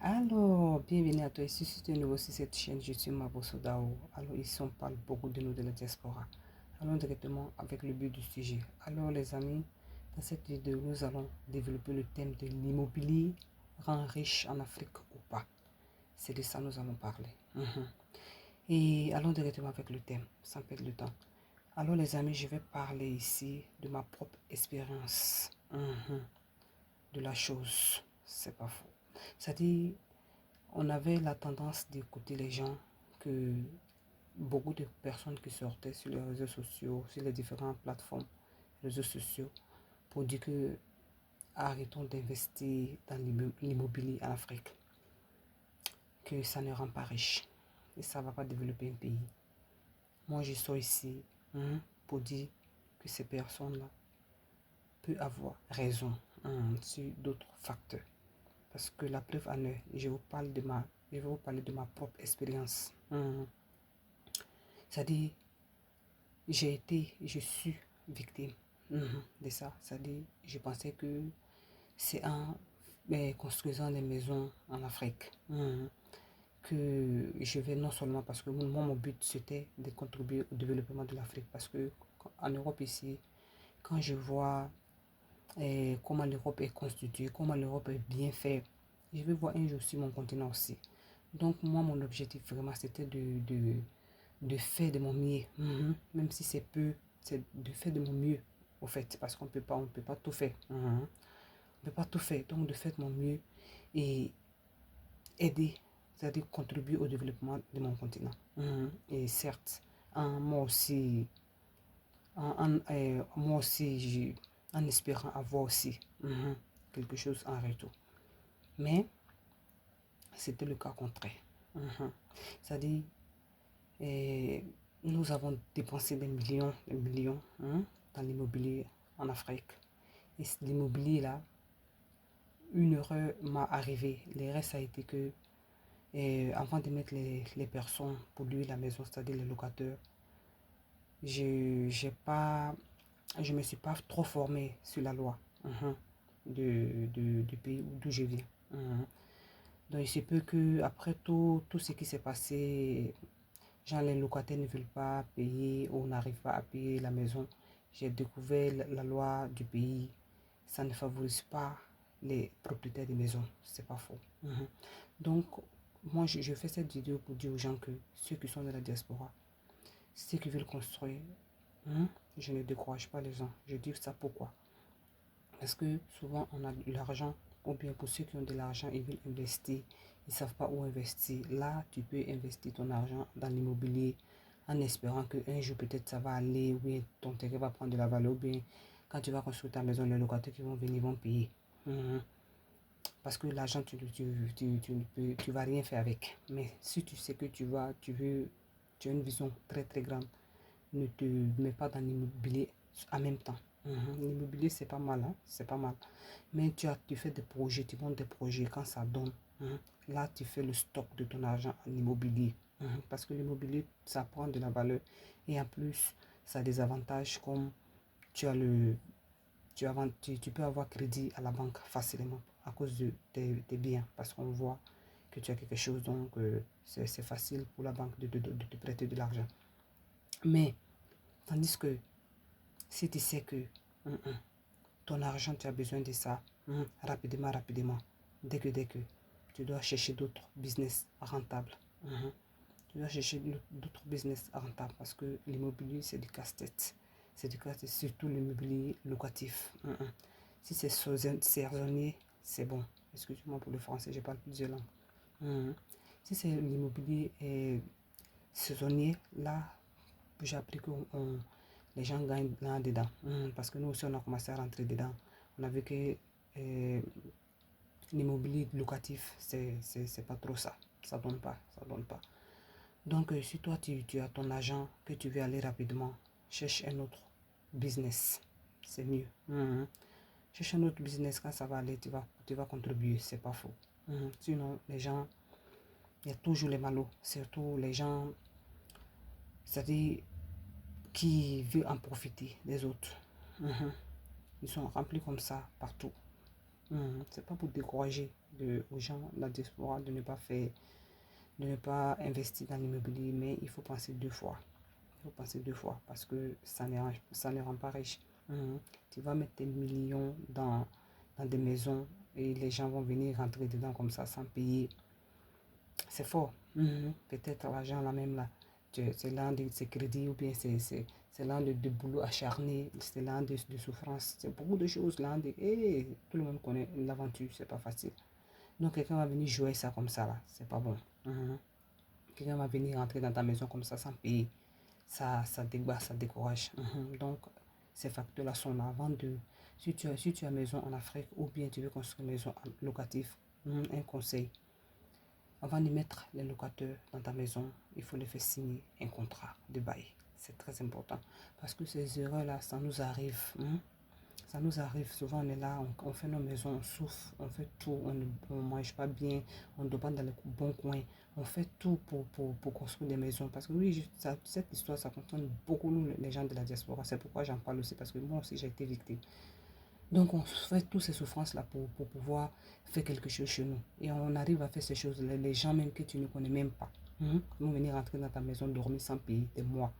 Alors, bienvenue à toi ici si tu es nouveau sur cette chaîne, je suis Mabo Sodao. Alors ici on parle beaucoup de nous de la diaspora. Allons directement avec le but du sujet. Alors les amis, dans cette vidéo nous allons développer le thème de l'immobilier rend riche en Afrique ou pas. C'est de ça que nous allons parler. Et allons directement avec le thème, sans perdre de temps. Alors les amis, je vais parler ici de ma propre expérience de la chose. C'est pas faux. C'est-à-dire, on avait la tendance d'écouter les gens, que beaucoup de personnes qui sortaient sur les réseaux sociaux, sur les différentes plateformes, réseaux sociaux, pour dire que arrêtons d'investir dans l'immobilier en Afrique, que ça ne rend pas riche et ça ne va pas développer un pays. Moi, je suis ici pour dire que ces personnes-là peuvent avoir raison sur d'autres facteurs. Parce que la preuve en est, je vais vous parler de ma propre expérience. C'est-à-dire, je suis victime de ça. C'est-à-dire, je pensais que c'est en construisant des maisons en Afrique que je vais, non seulement parce que moi, mon but c'était de contribuer au développement de l'Afrique. Parce que en Europe ici, quand je vois comment l'Europe est constituée, comment l'Europe est bien faite, je vais voir un jour sur mon continent aussi. Donc moi, mon objectif vraiment, c'était de faire de mon mieux. Même si c'est peu, c'est de faire de mon mieux, au fait, parce on peut pas tout faire. On ne peut pas tout faire, donc de faire de mon mieux et aider, c'est-à-dire contribuer au développement de mon continent. Et certes, moi aussi, moi aussi, en espérant avoir aussi quelque chose en retour. Mais c'était le cas contraire. C'est-à-dire, et nous avons dépensé des millions dans l'immobilier en Afrique. Et l'immobilier là, une erreur m'est arrivée. L'erreur ça a été que avant de mettre les personnes pour louer la maison, c'est-à-dire les locataires, je me suis pas trop formé sur la loi du pays d'où je viens. Donc il se peut que après tout ce qui s'est passé, genre les locataires ne veulent pas payer ou n'arrivent pas à payer la maison. J'ai découvert la loi du pays. Ça ne favorise pas les propriétaires de maisons. C'est pas faux. Donc, moi, je fais cette vidéo pour dire aux gens que ceux qui sont de la diaspora, ceux qui veulent construire, je ne décourage pas les gens. Je dis ça pourquoi. Parce que souvent, on a de l'argent, ou bien pour ceux qui ont de l'argent, ils veulent investir. Ils ne savent pas où investir. Là, tu peux investir ton argent dans l'immobilier en espérant qu'un jour, peut-être, ça va aller, ou bien ton terrain va prendre de la valeur, ou bien quand tu vas construire ta maison, les locataires qui vont venir vont payer. Parce que l'argent, tu vas rien faire avec. Mais si tu sais que tu as une vision très très grande, ne te mets pas dans l'immobilier en même temps. L'immobilier, c'est pas mal, c'est pas mal. Mais tu fais des projets, tu montes des projets quand ça donne. Là, tu fais le stock de ton argent en immobilier. Parce que l'immobilier, ça prend de la valeur. Et en plus, ça a des avantages comme tu as le, tu peux avoir crédit à la banque facilement à cause de tes biens. Parce qu'on voit que tu as quelque chose, donc c'est facile pour la banque de te prêter de l'argent. Mais, tandis que si tu sais que ton argent, tu as besoin de ça rapidement, dès que tu dois chercher d'autres business rentables. Tu dois chercher d'autres business rentables parce que l'immobilier, c'est du casse-tête. C'est du casse-tête, surtout l'immobilier locatif. Si c'est saisonnier, c'est bon. Excuse-moi pour le français, je parle plusieurs langues. Si c'est l'immobilier saisonnier, là, j'ai appris que les gens gagnent là-dedans. Parce que nous aussi, on a commencé à rentrer dedans. On a vu que l'immobilier locatif, c'est pas trop ça. Ça donne pas, ça donne pas. Donc, si toi, tu as ton argent, que tu veux aller rapidement, cherche un autre business. C'est mieux. Cherche un autre business, quand ça va aller, tu vas contribuer, c'est pas faux. Sinon, les gens, il y a toujours les malauds, surtout les gens, c'est-à-dire qui veulent en profiter des autres. Ils sont remplis comme ça partout. C'est pas pour décourager aux gens de la diaspora de ne pas faire, de ne pas investir dans l'immobilier, mais il faut penser 2 fois. Il faut penser 2 fois parce que ça ne rend pas riche. Tu vas mettre tes millions dans des maisons et les gens vont venir rentrer dedans comme ça sans payer. C'est fort. Peut-être l'argent là même là, c'est l'un de ces crédits ou bien c'est l'un de boulot acharné, c'est l'un de souffrance. C'est beaucoup de choses là. Et tout le monde connaît l'aventure, c'est pas facile. Donc quelqu'un va venir jouer ça comme ça là, c'est pas bon. Quelqu'un va venir rentrer dans ta maison comme ça sans payer. Ça débat, ça décourage. Donc ces facteurs là sont là avant de. Si tu as maison en Afrique ou bien tu veux construire une maison locative, un conseil. Avant de mettre les locataires dans ta maison, il faut les faire signer un contrat de bail. C'est très important. Parce que ces erreurs-là, ça nous arrive. Ça nous arrive. Souvent, on est là, on fait nos maisons, on souffre, on fait tout, on ne mange pas bien, on doit pas dans les bons coins. On fait tout pour construire des maisons. Parce que oui, cette histoire, ça concerne beaucoup nous, les gens de la diaspora. C'est pourquoi j'en parle aussi, parce que moi aussi, j'ai été victime. Donc, on fait toutes ces souffrances-là pour pouvoir faire quelque chose chez nous. Et on arrive à faire ces choses. Les gens même que tu ne connais même pas vont venir rentrer dans ta maison, dormir sans payer des mois.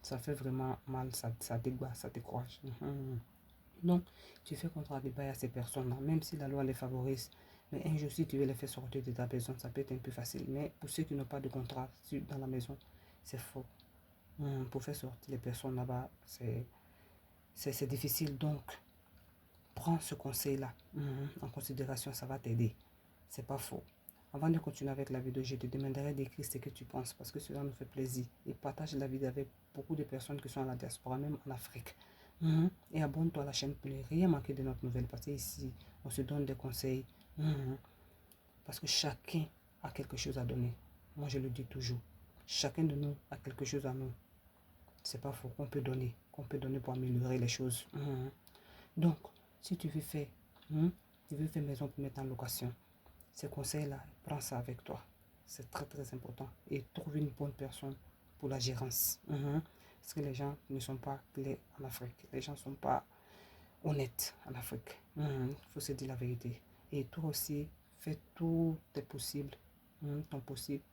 Ça fait vraiment mal, ça dégoûte, ça décourage. Donc, tu fais contrat de bail à ces personnes-là, même si la loi les favorise. Mais un jour, si tu veux les faire sortir de ta maison, ça peut être un peu facile. Mais pour ceux qui n'ont pas de contrat dans la maison, c'est faux. Pour faire sortir les personnes là-bas, c'est difficile. Donc, prends ce conseil-là en considération, ça va t'aider. C'est pas faux. Avant de continuer avec la vidéo, je te demanderai d'écrire ce que tu penses parce que cela nous fait plaisir. Et partage la vidéo avec beaucoup de personnes qui sont à la diaspora, même en Afrique. Et abonne-toi à la chaîne pour ne rien manquer de notre nouvelle parce qu'ici, on se donne des conseils. Parce que chacun a quelque chose à donner. Moi, je le dis toujours. Chacun de nous a quelque chose à nous. C'est pas faux qu'on peut donner pour améliorer les choses. Donc, si tu veux faire maison pour mettre en location, ces conseils-là, prends ça avec toi. C'est très très important. Et trouve une bonne personne pour la gérance. Parce que les gens ne sont pas clairs en Afrique. Les gens ne sont pas honnêtes en Afrique. Il faut se dire la vérité. Et toi aussi, fais tout tes possibles, ton possible.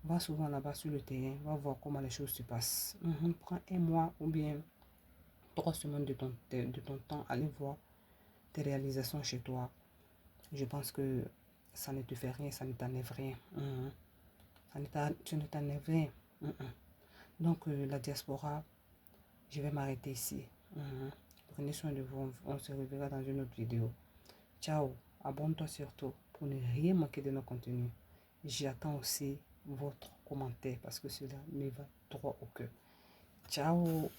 Va souvent là-bas sur le terrain, va voir comment les choses se passent. Prends un mois ou bien 3 semaines de ton temps, allez voir tes réalisations chez toi. Je pense que ça ne te fait rien, ça ne t'enlève rien. Tu ne t'enlèves rien. Donc, la diaspora, je vais m'arrêter ici. Prenez soin de vous. On se reverra dans une autre vidéo. Ciao. Abonne-toi surtout pour ne rien manquer de nos contenus. J'attends aussi votre commentaire parce que cela me va droit au cœur. Ciao.